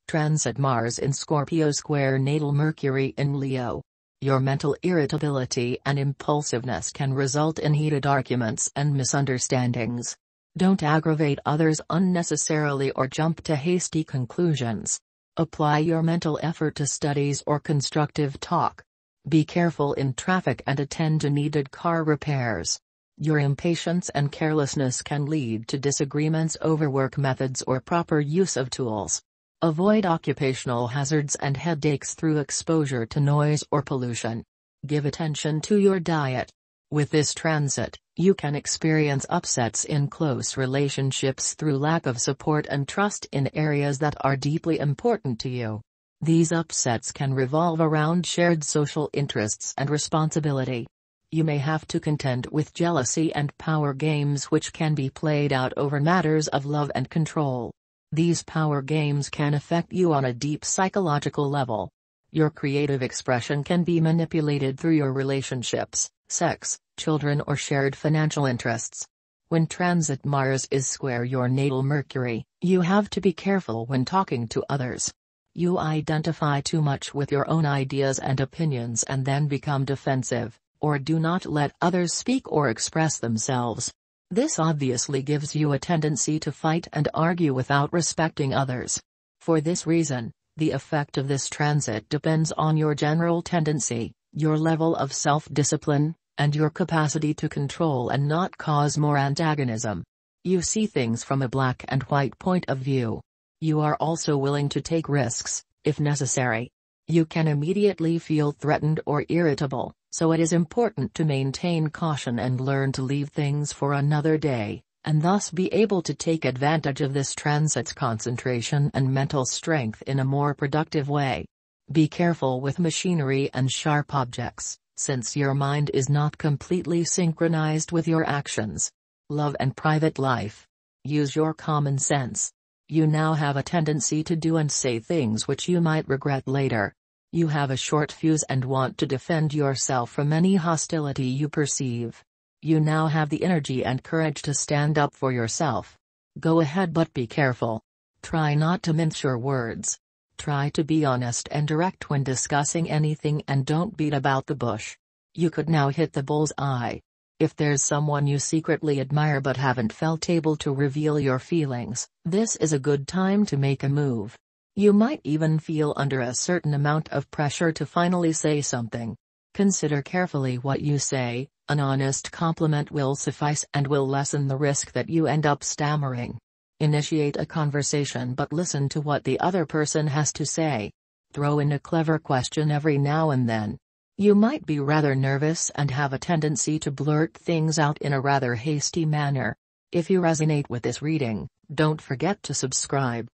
Transit Mars in Scorpio square natal Mercury in Leo. Your mental irritability and impulsiveness can result in heated arguments and misunderstandings. Don't aggravate others unnecessarily or jump to hasty conclusions. Apply your mental effort to studies or constructive talk. Be careful in traffic and attend to needed car repairs. Your impatience and carelessness can lead to disagreements over work methods or proper use of tools. Avoid occupational hazards and headaches through exposure to noise or pollution. Give attention to your diet. With this transit, you can experience upsets in close relationships through lack of support and trust in areas that are deeply important to you. These upsets can revolve around shared social interests and responsibility. You may have to contend with jealousy and power games which can be played out over matters of love and control. These power games can affect you on a deep psychological level. Your creative expression can be manipulated through your relationships, sex, children or shared financial interests. When transit Mars is square your natal Mercury, you have to be careful when talking to others. You identify too much with your own ideas and opinions and then become defensive, or do not let others speak or express themselves. This obviously gives you a tendency to fight and argue without respecting others. For this reason, the effect of this transit depends on your general tendency, your level of self-discipline, and your capacity to control and not cause more antagonism. You see things from a black and white point of view. You are also willing to take risks, if necessary. You can immediately feel threatened or irritable, so it is important to maintain caution and learn to leave things for another day, and thus be able to take advantage of this transit's concentration and mental strength in a more productive way. Be careful with machinery and sharp objects, since your mind is not completely synchronized with your actions. Love and private life. Use your common sense. You now have a tendency to do and say things which you might regret later. You have a short fuse and want to defend yourself from any hostility you perceive. You now have the energy and courage to stand up for yourself. Go ahead but be careful. Try not to mince your words. Try to be honest and direct when discussing anything and don't beat about the bush. You could now hit the bull's eye. If there's someone you secretly admire but haven't felt able to reveal your feelings, this is a good time to make a move. You might even feel under a certain amount of pressure to finally say something. Consider carefully what you say. An honest compliment will suffice and will lessen the risk that you end up stammering. Initiate a conversation but listen to what the other person has to say. Throw in a clever question every now and then. You might be rather nervous and have a tendency to blurt things out in a rather hasty manner. If you resonate with this reading, don't forget to subscribe.